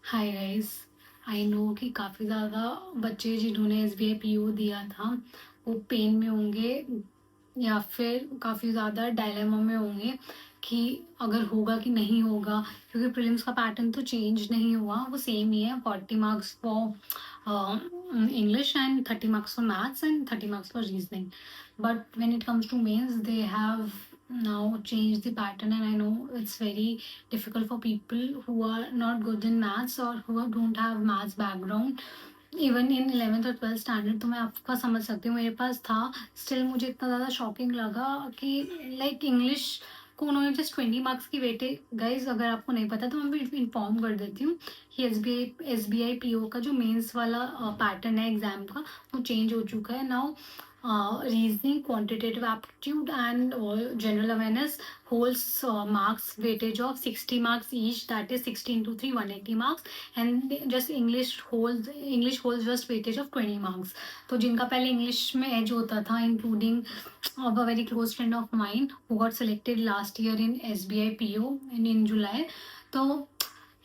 Hi guys. I know कि काफ़ी ज़्यादा बच्चे जिन्होंने S B I P O दिया था वो पेन में होंगे या फिर काफ़ी ज़्यादा डायलेमा में होंगे कि अगर होगा कि नहीं होगा, क्योंकि प्रीलिम्स का पैटर्न तो चेंज नहीं हुआ, वो सेम ही है। 40 marks for English and 30 marks for maths and 30 marks for reasoning, but when it comes to mains they have now change the pattern, and I know it's very difficult for people who are not good in maths or who don't have maths background. Even in 11th और 12th standard तो मैं आपका समझ सकती हूँ, मेरे पास था। Still मुझे इतना ज़्यादा शॉकिंग लगा कि लाइक इंग्लिश को उन्होंने जस्ट 20 मार्क्स की वेटे। गाइज अगर आपको नहीं पता तो मैं भी इन्फॉर्म कर देती हूँ कि S B I P O का जो मेंस वाला पैटर्न है एग्जाम का वो चेंज हो चुका है now. Reasoning, quantitative aptitude and general awareness holds marks weightage of 60 marks each, that is 60 into 3 180 marks, and just English holds just weightage of 20 marks. तो जिनका पहले इंग्लिश में एज होता था, including of a very close friend of mine who got selected last year in SBI PO in July, तो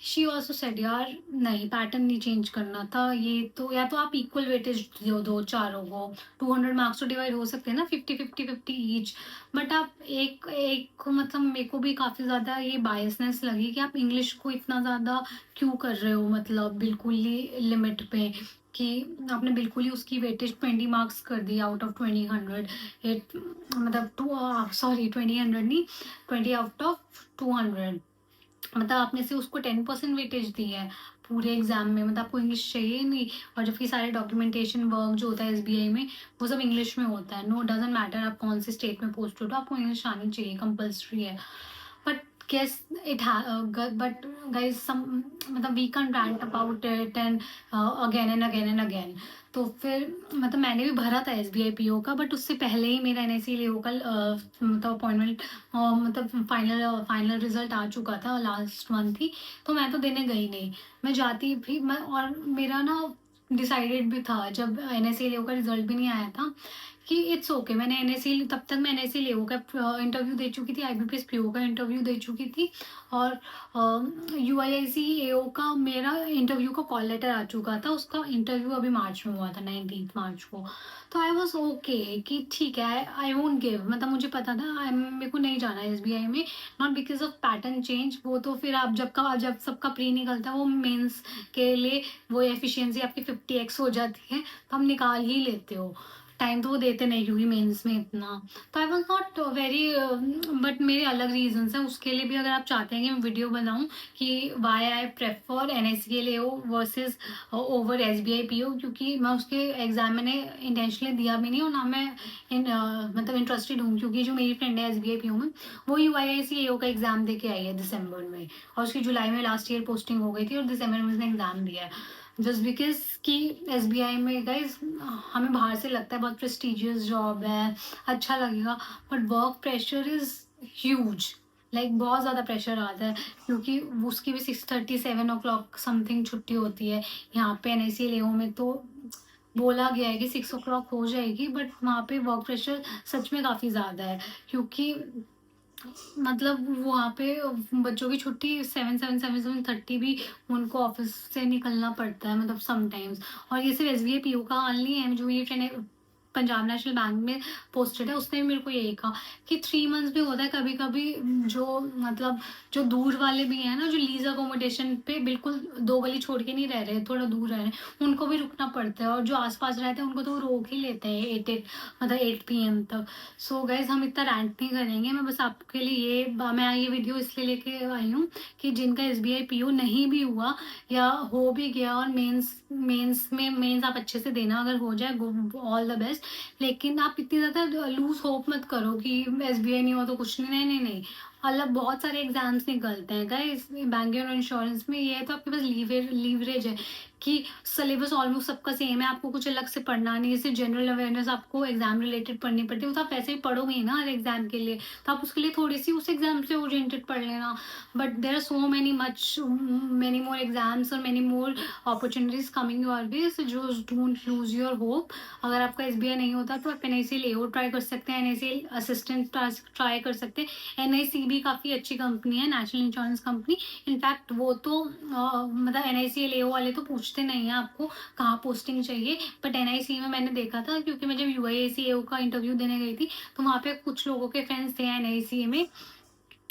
she also said यार नहीं, pattern नहीं चेंज करना था, ये तो या तो आप इक्वल वेटेज दो चारों को। 200 मार्क्स तो डिवाइड हो सकते हैं ना, 50 50 50 ईच। बट आप एक मतलब मेरे को भी काफ़ी ज़्यादा ये बायसनेस लगी कि आप इंग्लिश को इतना ज़्यादा क्यों कर रहे हो, मतलब बिल्कुल ही लिमिट पे, कि आपने बिल्कुल ही उसकी वेटेज 20 मार्क्स कर दी आउट ऑफ 20 100। इट मतलब 20 100 नहीं, 20 आउट ऑफ 200, मतलब आपने से उसको 10% वेटेज दी है पूरे एग्जाम में। मतलब आपको इंग्लिश चाहिए नहीं, और जबकि सारे डॉक्यूमेंटेशन वर्क जो होता है एसबीआई में वो सब इंग्लिश में होता है। नो डजेंट मैटर आप कौन से स्टेट में पोस्ट हो, तो आपको इंग्लिश आनी चाहिए, कंपल्सरी है। But guess it but guys some मतलब we can't rant about it and again and again and again। तो फिर मतलब मैंने भी भरा था S B I P O का, बट उससे पहले ही मेरा एन एस सी लेओ का मतलब अपॉइंटमेंट मतलब फाइनल रिजल्ट आ चुका था लास्ट मंथ ही। तो मैं तो देने गई नहीं, मैं जाती भी मैं, और मेरा ना डिसाइडेड भी था जब एन एस सी लेओ का रिजल्ट भी नहीं आया था कि इट्स ओके। मैंने एन एस सी तब तक मैं एन एस सी लेओ का इंटरव्यू दे चुकी थी, I B P S P O का इंटरव्यू दे चुकी थी, और यू आई आई सी ए ओ का मेरा इंटरव्यू का कॉल लेटर आ चुका था। उसका इंटरव्यू अभी मार्च में हुआ था, 19 मार्च को। तो आई वॉज ओके कि ठीक है, आई वोंट गिव, मतलब मुझे पता था मेरे को नहीं जाना एस बी आई में, not because of pattern change. वो तो फिर आप जब सबका प्री निकलता है वो मेंस के लिए वो एफिशिएंसी आपकी 50x हो जाती है, तो हम निकाल ही लेते हो। टाइम तो वो देते नहीं क्योंकि मेंस में इतना। तो I was not very, but मेरे अलग रीजंस हैं उसके लिए भी। अगर आप चाहते हैं कि मैं वीडियो बनाऊं कि why I prefer N S के लिए versus over S B I P O, क्योंकि मैं उसके एग्जाम मैंने इंटेंशनली दिया भी नहीं और ना मैं मतलब इंटरेस्टेड हूँ, क्योंकि जो मेरी फ्रेंड है S B I P O में वो यू आई आई सी ए ओ का एग्जाम दे के आई है दिसंबर में, और उसकी जुलाई में लास्ट ईयर पोस्टिंग हो गई थी और दिसंबर में उसने एग्जाम दिया है। जस्ट बिकॉज कि एस बी आई में गाइज हमें बाहर से लगता है बहुत प्रेस्टिजियस जॉब है, अच्छा लगेगा, but work pressure is huge. Like बहुत ज़्यादा प्रेशर आता है, क्योंकि उसकी भी 6:30 7 o'clock समथिंग छुट्टी होती है। यहाँ पे एन आई सी लेओ में तो बोला गया है कि 6 o'clock हो जाएगी, बट वहाँ पे वर्क प्रेशर सच में काफ़ी ज़्यादा है, क्योंकि मतलब वहाँ पे बच्चों की छुट्टी 7 7 7 7:30 भी उनको ऑफिस से निकलना पड़ता है, मतलब समटाइम्स। और ये सिर्फ S B I P O का हाल नहीं है, जो मेरी फ्रेंड पंजाब नेशनल बैंक में पोस्टेड है उसने भी मेरे को यही कहा कि 3 मंथ्स भी होता है कभी कभी। जो मतलब जो दूर वाले भी हैं ना, जो लीज अकोमोडेशन पे बिल्कुल 2 गली छोड़ के नहीं रह रहे, थोड़ा दूर रह रहे हैं, उनको भी रुकना पड़ता है। और जो आसपास रहते हैं उनको तो वो रोक ही लेते हैं 8 मतलब 8 PM तक। सो गाइज हम इतना रैंट नहीं करेंगे, मैं बस आपके लिए मैं ये वीडियो इसलिए लेके आई हूँ कि जिनका S B I P O नहीं भी हुआ या हो भी गया, और मेंस आप अच्छे से देना, अगर हो जाए ऑल द बेस्ट। लेकिन आप इतनी ज़्यादा लूज होप मत करो कि एस बी आई नहीं हुआ तो कुछ नहीं, नहीं नहीं नहीं। मतलब बहुत सारे एग्जाम्स निकलते हैं गाइस बैंकिंग और इंश्योरेंस में, ये है तो आपके पास लीवरेज है कि सिलेबस ऑलमोस्ट सबका सेम है, आपको कुछ अलग से पढ़ना नहीं है, सिर्फ जनरल अवेयरनेस आपको एग्जाम रिलेटेड पढ़नी पड़ती है, वो तो आप वैसे भी पढ़ोगे ही ना हर एग्जाम के लिए, तो आप उसके लिए थोड़ी सी उस एग्जाम से ओरिएंटेड पढ़ लेना। But there are so many more exams और many more opportunities coming your way, so just don't lose your hope. अगर आपका एसबीआई नहीं होता तो आप एनआईसी लेओ ट्राई कर सकते हैं, एनआईसी असिस्टेंट ट्राई कर सकते हैं। एनआईसी भी काफ़ी अच्छी कंपनी है, नेशनल इंश्योरेंस कंपनी। इनफैक्ट वो तो मतलब एनआईसी लेओ वाले तो पूछते नहीं हैं आपको कहाँ पोस्टिंग चाहिए, बट एनआईसी में मैंने देखा था, क्योंकि मैं जब यूआईएसीएओ का इंटरव्यू देने गई थी तो वहाँ पे कुछ लोगों के फ्रेंड्स थे एनआईसी में,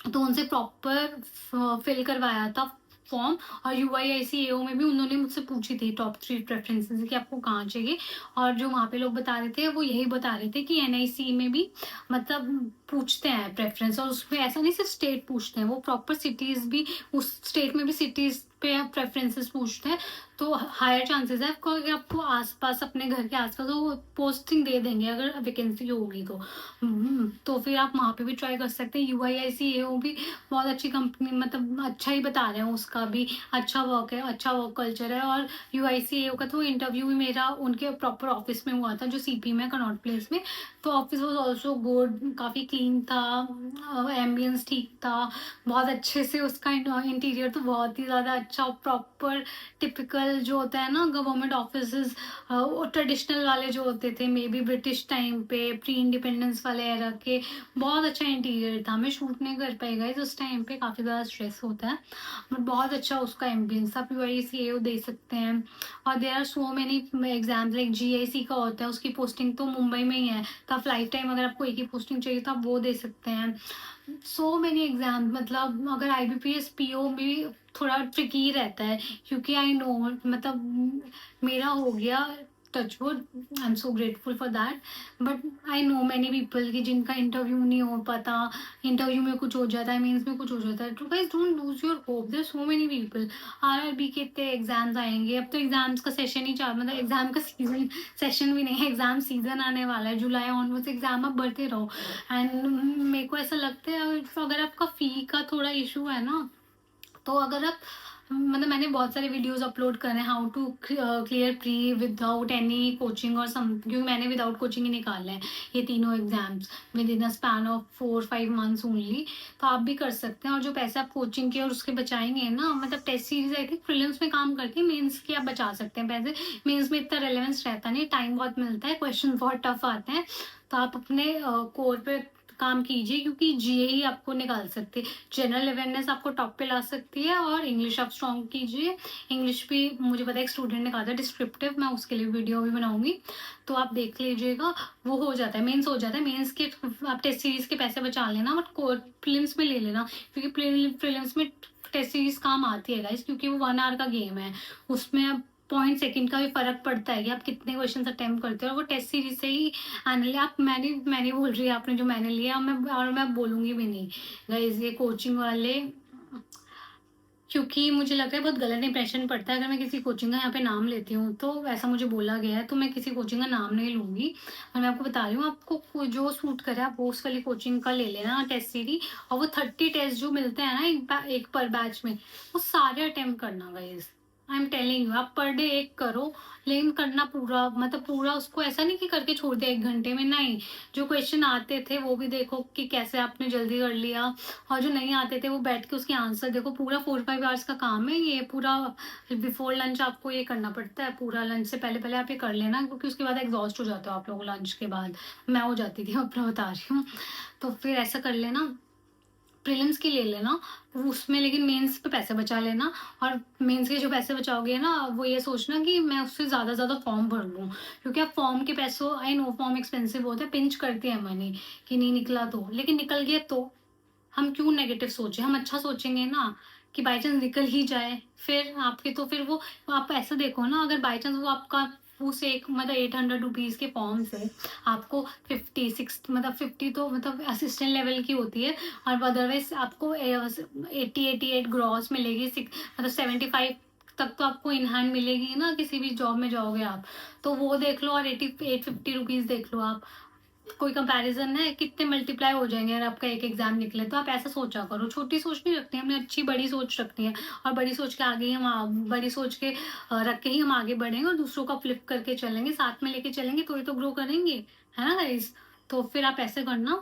तो उनसे प्रॉपर फिल करवाया था फॉर्म। और यूआईआईसीएओ में भी उन्होंने मुझसे पूछी थी टॉप 3 प्रेफरेंसेस कि आपको कहाँ चाहिए, और जो वहाँ पे लोग बता रहे थे वो यही बता रहे थे कि एनआईसी में भी मतलब पूछते हैं प्रेफरेंस, और उसमें ऐसा नहीं सिर्फ स्टेट पूछते हैं, वो प्रॉपर सिटीज़ भी, उस स्टेट में भी सिटीज़ पे प्रेफरेंसेस पूछते हैं। तो हायर चांसेस है आपको कि आपको आसपास, अपने घर के आसपास वो पोस्टिंग दे देंगे अगर वैकेंसी होगी तो। तो फिर आप वहाँ पे भी ट्राई कर सकते हैं। यूआईआईसीएओ भी बहुत अच्छी कंपनी, मतलब अच्छा ही बता रहे हैं, उसका भी अच्छा वर्क है, अच्छा वर्क कल्चर है। और यूआईसीएओ का तो इंटरव्यू भी मेरा उनके प्रॉपर ऑफिस में हुआ था, जो सीपी में कनॉट प्लेस में। तो ऑफिस वॉज ऑल्सो गुड, काफ़ी क्लीन था, एम्बियंस ठीक था, बहुत अच्छे से उसका इंटीरियर तो बहुत ही ज़्यादा अच्छा, प्रॉपर टिपिकल जो होता है ना गवर्नमेंट ऑफिस, ट्रेडिशनल वाले जो होते थे, मे बी ब्रिटिश टाइम पे, प्री इंडिपेंडेंस वाले एरा के, बहुत अच्छा इंटीरियर था। मैं शूट नहीं कर पाई गाइस उस टाइम पे, काफ़ी ज़्यादा स्ट्रेस होता है, बट बहुत अच्छा उसका एम्बियंस। आप यूआईसीएओ दे सकते हैं। और there are so many exams, like GIC का होता है, उसकी पोस्टिंग तो मुंबई में ही है, तो आप लाइफ टाइम अगर आपको एक ही पोस्टिंग चाहिए तो आप वो दे सकते हैं। सो मैनी एग्जाम, मतलब अगर आईबीपीएस पीओ भी थोड़ा ट्रिकी रहता है, क्योंकि आई नो, मतलब मेरा हो गया touchwood, I am so grateful for that, but I know many people कि जिनका इंटरव्यू नहीं हो पाता, इंटरव्यू में कुछ हो जाता है, मीन्स में कुछ हो जाता है। तो guys don't lose your hope, there so many people. RRB के इतने एग्जाम्स आएंगे, अब तो एग्जाम्स का सेशन ही मतलब एग्जाम का सीजन, सेशन भी नहीं है, एग्जाम सीजन आने वाला है, जुलाई ऑनवर्ड्स एग्जाम आप बढ़ते रहो। एंड मेरे को ऐसा लगता है अगर आपका फी का थोड़ा इशू है ना, तो अगर आप, मतलब मैंने बहुत सारे वीडियोस अपलोड करे हैं how to clear pre without any coaching और सम, क्योंकि मैंने विदाउट कोचिंग ही निकाला है ये तीनों exams with in a span of 4-5 months only. तो आप भी कर सकते हैं, और जो पैसे आप कोचिंग के और उसके बचाएंगे ना, मतलब test series I think prelims में काम करती है, मेंस की आप बचा सकते हैं पैसे। मेंस में इतना रेलेवेंस रहता नहीं, टाइम बहुत मिलता है, क्वेश्चन बहुत टफ आते हैं, तो आप अपने कोर पे काम कीजिए, क्योंकि जीए ही आपको निकाल सकती है। जनरल अवेयरनेस आपको टॉप पे ला सकती है, और इंग्लिश आप स्ट्रॉन्ग कीजिए। इंग्लिश भी मुझे पता है एक स्टूडेंट ने कहा था डिस्क्रिप्टिव, मैं उसके लिए वीडियो भी बनाऊंगी, तो आप देख लीजिएगा, वो हो जाता है, मेंस हो जाता है। मेंस के आप टेस्ट सीरीज के पैसे बचा लेना, बट प्रीलिम्स में ले लेना, क्योंकि प्रीलिम्स में टेस्ट सीरीज काम आती है गाइस, क्योंकि वो 1 आवर का गेम है, उसमें अब पॉइंट सेकंड का भी फर्क पड़ता है कि आप कितने क्वेश्चन अटेम्प्ट करते हो, और वो टेस्ट सीरीज से ही आने लिया। आप मैंने बोल रही है आपने जो मैंने लिया, मैं बोलूँगी भी नहीं गाइस ये कोचिंग वाले, क्योंकि मुझे लगता है बहुत गलत इंप्रेशन पड़ता है अगर मैं किसी कोचिंग का यहाँ पे नाम लेती हूँ, तो ऐसा मुझे बोला गया है, तो मैं किसी कोचिंग का नाम नहीं लूँगी। और मैं आपको बता रही हूँ, आपको जो सूट करे आप वो उस वाली कोचिंग का ले लेना टेस्ट सीरीज, और वो 30 टेस्ट जो मिलते हैं ना एक पर बैच में, वो सारे अटेम्प्ट करना guys. I am telling you, आप पर डे एक करो, लेकिन करना पूरा, मतलब पूरा उसको ऐसा नहीं कि करके छोड़ दिया 1 घंटे में, नहीं। जो क्वेश्चन आते थे वो भी देखो कि कैसे आपने जल्दी कर लिया, और जो नहीं आते थे वो बैठ के उसके आंसर देखो। पूरा 4-5 आवर्स का काम है ये पूरा, बिफोर लंच आपको ये करना पड़ता है पूरा, लंच से पहले पहले आप ये कर लेना, क्योंकि उसके बाद एग्जॉस्ट हो जाते हो आप लोग लंच के बाद। मैं हो जाती थी, अपना बता रही हूँ। तो फिर ऐसा कर लेना, प्रीलिम्स की ले लेना उसमें, लेकिन मेंस पे पैसे बचा लेना। और मेंस के जो पैसे बचाओगे ना, वो ये सोचना कि मैं उससे ज़्यादा फॉर्म भर लूँ, क्योंकि आप फॉर्म के पैसों, आई नो फॉर्म एक्सपेंसिव होता है, पिंच करती है मनी कि नहीं निकला तो, लेकिन निकल गया तो हम क्यों नेगेटिव सोचें, हम अच्छा सोचेंगे ना कि बाई चांस निकल ही जाए। फिर आपके तो फिर वो आप ऐसा देखो ना, अगर बाई चांस वो आपका उस एक मतलब 800 रुपीज़ के फॉर्म से आपको 56 मतलब 50 तो मतलब असिस्टेंट लेवल की होती है, और अदरवाइज आपको 88 ग्रॉस मिलेगी, मतलब 75 तक तो आपको इन हैंड मिलेगी ना, किसी भी जॉब में जाओगे आप, तो वो देख लो, और 88-50 रुपीज़ देख लो आप, कोई कंपैरिजन है, कितने मल्टीप्लाई हो जाएंगे अगर आपका एक एग्जाम निकले। तो आप ऐसा सोचा करो, छोटी सोच नहीं रखनी है, हमने अच्छी बड़ी सोच रखनी है। और बड़ी सोच के आगे ही बड़ी सोच के रख के ही हम आगे बढ़ेंगे और दूसरों का फ्लिप करके चलेंगे, साथ में लेके चलेंगे, तो ही तो ग्रो करेंगे, है ना गाइस। तो फिर आप ऐसे करना।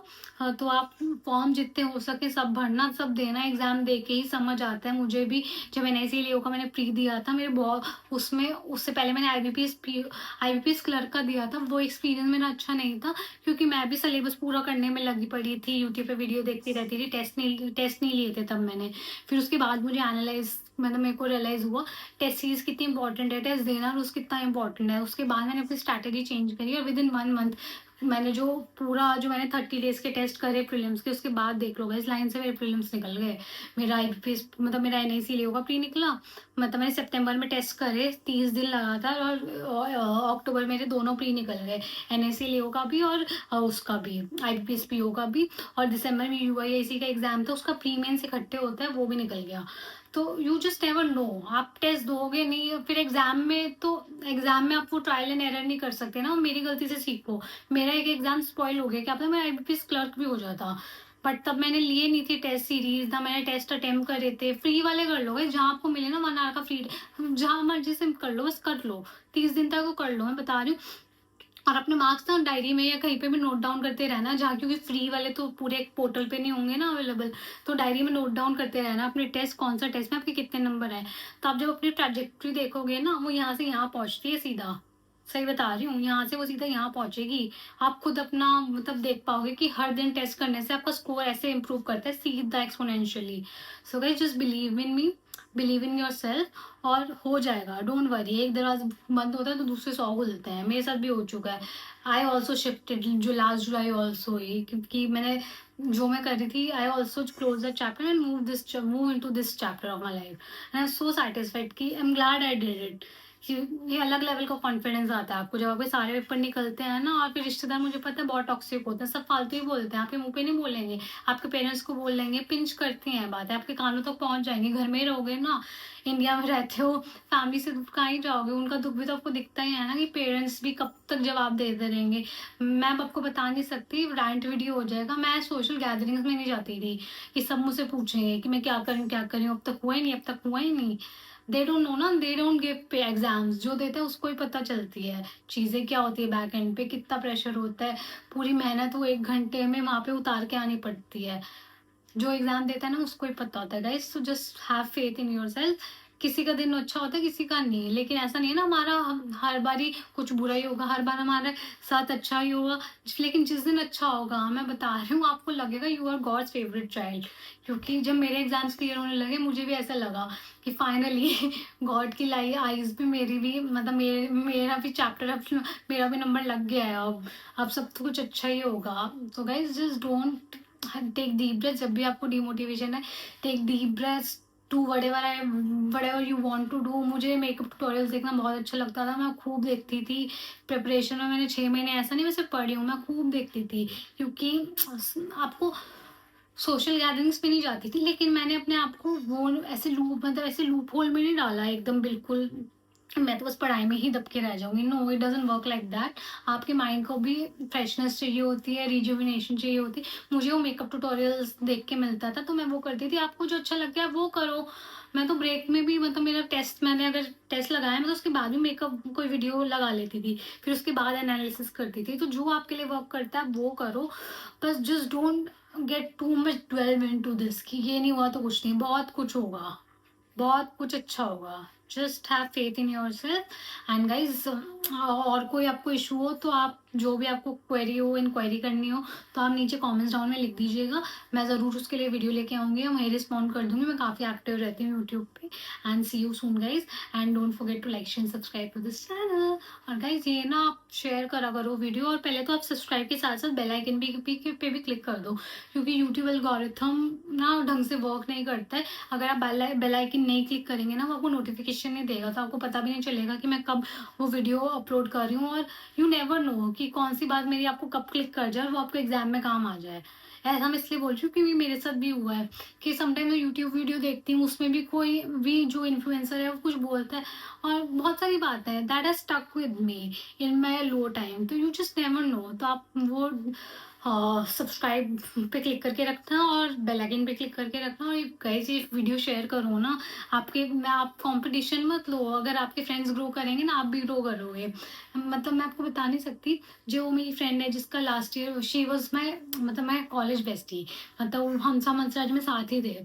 तो आप फॉर्म जितने हो सके सब भरना, सब देना, एग्जाम दे के ही समझ आता है। मुझे भी जब एनआईसी लियो का मैंने प्री दिया था, मेरे बहुत उसमें, उससे पहले मैंने आईबीपीएस क्लर्क का दिया था, वो एक्सपीरियंस मेरा अच्छा नहीं था, क्योंकि मैं भी सिलेबस पूरा करने में लगी पड़ी थी, यूट्यूब पे वीडियो देखती रहती थी, टेस्ट नहीं लिए थे तब मैंने। फिर उसके बाद मुझे एनालाइज, मतलब मेरे को रियलाइज हुआ टेस्ट सीरीज कितनी इंपॉर्टेंट है, टेस्ट देना रोज कितना इंपॉर्टेंट है। उसके बाद मैंने अपनी स्ट्रैटेजी चेंज करी और विद इन 1 मंथ मैंने जो मैंने 30 डेज के टेस्ट करे प्रीलिम्स के, उसके बाद देख लो इस लाइन से मेरे प्रीलिम्स निकल गए। मेरा आईबीपीएस मतलब मेरा एनआईसी लियो का प्री निकला, मतलब मैंने सितंबर में टेस्ट करे 30 दिन लगातार, और अक्टूबर मेरे दोनों प्री निकल गए, एनआईसी लियो का भी और उसका भी आईबीपीएस पीओ का भी। और दिसंबर में यूआईएसी का एग्जाम था, उसका प्री मेंस इकट्ठे होता है, वो भी निकल गया। तो यू जस्ट नेवर नो, आप टेस्ट दोगे नहीं, फिर एग्जाम में, तो एग्जाम में आप वो ट्रायल एंड एरर नहीं कर सकते ना, मेरी गलती से सीखो। मेरा एक एग्जाम स्पॉइल हो गया, क्या पता मैं आईबीपीएस क्लर्क भी हो जाता, बट तब मैंने लिए नहीं थी टेस्ट सीरीज, ना मैंने टेस्ट अटेम्प्ट करे थे। फ्री वाले कर लो भाई, जहाँ आपको मिले ना 1 आवर का फ्री, जहाँ मर्जी से कर लो, बस कर लो, 30 दिन तक वो कर लो, मैं बता रही हूँ। और अपने मार्क्स ना डायरी में या कहीं पे भी नोट डाउन करते रहना, जहाँ, क्योंकि फ्री वाले तो पूरे एक पोर्टल पे नहीं होंगे ना अवेलेबल, तो डायरी में नोट डाउन करते रहना अपने टेस्ट, कौन सा टेस्ट में आपके कितने नंबर है। तो आप जब अपनी ट्रैजेक्टरी देखोगे ना, वो यहाँ से यहाँ पहुँचती है सीधा, सही बता रही हूँ, यहाँ से वो सीधा यहाँ पहुंचेगी। आप खुद अपना मतलब देख पाओगे कि हर दिन टेस्ट करने से आपका स्कोर ऐसे इंप्रूव करता है सीधा exponentially. So guys just believe in me, believe in your self, और हो जाएगा, डोंट वरी। एक दरवाजा बंद होता है तो दूसरे 100 खुलते हैं, मेरे साथ भी हो चुका है। आई ऑल्सो शिफ्टेड जो लास्ट जुलाई ऑल्सो हुई, क्योंकि मैंने जो मैं कर रही थी, I also close the chapter and move in to this chapter of my life, and I am so satisfied कि I am glad I did it. ये अलग लेवल का कॉन्फिडेंस आता है आपको जब आपके सारे पेपर निकलते हैं ना। और फिर रिश्तेदार, मुझे पता है बहुत टॉक्सिक होते हैं, सब फालतू ही बोलते हैं, आपके मुंह पे नहीं बोलेंगे, आपके पेरेंट्स को बोल लेंगे, पिंच करती हैं बातें, आपके कानों तक पहुंच जाएंगी। घर में ही रहोगे ना, इंडिया में रहते हो, फैमिली से दूर कहाँ ही जाओगे, उनका दुख भी तो आपको दिखता ही है ना, कि पेरेंट्स भी कब तक जवाब देते रहेंगे। मैं अब आपको बता नहीं सकती, रैंट वीडियो हो जाएगा। मैं सोशल गैदरिंग्स में नहीं जाती थी कि सब मुझसे पूछेंगे कि मैं क्या करूँ क्या करूँ, अब तक हुआ ही नहीं, अब तक हुआ ही नहीं। दे डोंट नो ना, दे डोंट गिव पे एग्जाम्स, जो देते हैं उसको ही पता चलती है चीज़ें क्या होती है, बैक एंड पे कितना प्रेशर होता है, पूरी मेहनत वो 1 घंटे में वहाँ पे उतार के आनी पड़ती है। जो एग्जाम देता है ना उसको ही पता होता है guys. So just have faith in yourself. किसी का दिन अच्छा होता है, किसी का नहीं, लेकिन ऐसा नहीं है ना हमारा हर बारी कुछ बुरा ही होगा, हर बार हमारे साथ अच्छा ही होगा। लेकिन जिस दिन अच्छा होगा, मैं बता रही हूँ, आपको लगेगा you are God's favourite child. क्योंकि जब मेरे एग्जाम्स क्लियर होने लगे, मुझे भी ऐसा लगा कि फाइनली गॉड की लाई आईज भी, मेरी भी, मतलब मेरा भी चैप्टर, अब मेरा भी नंबर लग गया है, अब सब कुछ अच्छा ही होगा। तो guys just don't, take deep breath. जब भी आपको डिमोटिवेशन है, take deep breath, do whatever you want to do। मुझे मेकअप ट्यूटोरियल्स देखना बहुत अच्छा लगता था, मैं खूब देखती थी प्रिपरेशन में। मैंने 6 महीने, ऐसा नहीं मैं सिर्फ पढ़ी हूँ, मैं खूब देखती थी, क्योंकि आपको सोशल गैदरिंग्स में नहीं जाती थी, लेकिन मैंने अपने आप को वो ऐसे लूप होल में नहीं डाला एकदम बिल्कुल, मैं तो बस पढ़ाई में ही दबके रह जाऊंगी। No, it doesn't work like that. आपके माइंड को भी फ्रेशनेस चाहिए होती है, रिजुविनेशन चाहिए होती है। मुझे वो मेकअप ट्यूटोरियल्स देख के मिलता था, तो मैं वो करती थी। आपको जो अच्छा लगता है वो करो। मैं तो ब्रेक में भी, मतलब मेरा टेस्ट, मैंने अगर टेस्ट लगाया, मैं तो उसके बाद भी मेकअप कोई वीडियो लगा लेती थी, फिर उसके बाद एनालिसिस करती थी। तो जो आपके लिए वर्क करता है वो करो, बस just don't get too much twelve into this कि ये नहीं हुआ तो कुछ नहीं, बहुत कुछ होगा, बहुत कुछ अच्छा होगा। Just have faith in your self. And guys, और कोई आपको इशू हो तो आप, जो भी आपको क्वेरी हो, इंक्वायरी करनी हो, तो आप नीचे कमेंट्स डाउन में लिख दीजिएगा, मैं ज़रूर उसके लिए वीडियो लेके आऊँगी और वहीं रिस्पॉन्ड कर दूँगी। मैं काफ़ी एक्टिव रहती हूँ यूट्यूब पे। And see you soon guys, and don't forget to like share subscribe to this channel. और गाइज ये ना, आप शेयर करा करो वीडियो, और पहले तो आप सब्सक्राइब के साथ साथ बेल आइकन पे भी क्लिक कर दो, क्योंकि यूट्यूब एल्गोरिथम ना ढंग से वर्क नहीं करता है। अगर आप बेल आइकन नहीं क्लिक करेंगे ना, वो आपको नोटिफिकेशन नहीं देगा, तो आपको पता भी नहीं चलेगा कि मैं कब वो वीडियो अपलोड कर रही हूँ। और यू नेवर नो कि कौन सी बात मेरी आपको कब क्लिक कर जाए और वो आपको एग्जाम में काम आ जाए। ऐसा मैं इसलिए बोल रही हूँ क्योंकि मेरे साथ भी हुआ है कि समटाइम मैं यूट्यूब वीडियो देखती हूँ, उसमें भी कोई भी जो इन्फ्लुएंसर है वो कुछ बोलता है और बहुत सारी बातें हैं that has stuck with me in my low time, तो यू जस्ट नेवर नो। तो आप वो सब्सक्राइब पे क्लिक करके रखना और बेल आइकन पे क्लिक करके रखना। और गाइस ये वीडियो शेयर करो ना, आप कंपटीशन मत लो, अगर आपके फ्रेंड्स ग्रो करेंगे ना आप भी ग्रो करोगे। मतलब मैं आपको बता नहीं सकती, जो मेरी फ्रेंड है जिसका last year she was my मतलब माई कॉलेज बेस्टी, मतलब हम सब मंसराज में साथ ही थे।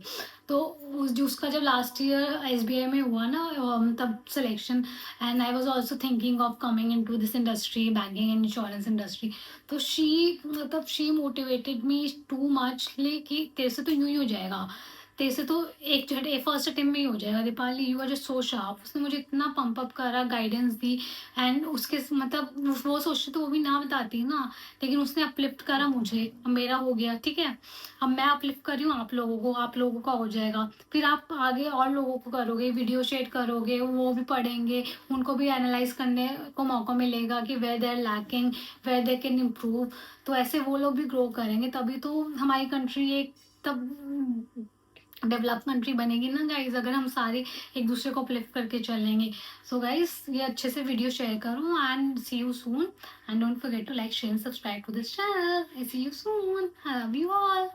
तो जो उसका जब लास्ट ईयर एसबीआई में हुआ ना तब selection, and I was also thinking of coming into this industry, banking and insurance industry. तो she motivated me too much कि तेरे से तो यूं ही हो जाएगा, तेरे से तो एक झटके फर्स्ट अटेम्प्ट में ही हो जाएगा Deepali, you are just so sharp. उसने मुझे इतना पंप अप करा, गाइडेंस दी, एंड उसके मतलब वो सोचती तो वो भी ना बताती ना, लेकिन उसने अपलिफ्ट करा मुझे, अब मेरा हो गया ठीक है। अब मैं अपलिफ्ट कर रही हूँ आप लोगों का हो जाएगा, फिर आप आगे और लोगों को करोगे, वीडियो शेयर करोगे, वो भी पढ़ेंगे, उनको भी एनालाइज करने को मौका मिलेगा कि where they are lacking, where they can improve. तो ऐसे वो लोग भी ग्रो करेंगे, तभी तो हमारी कंट्री एक तब डेवलप कंट्री बनेगी ना गाइज, अगर हम सारे एक दूसरे को अपलिफ्ट करके चलेंगे। सो गाइज ये अच्छे से वीडियो शेयर करो and see you soon, and don't forget to like share and subscribe to this channel. I see you soon, I love you all.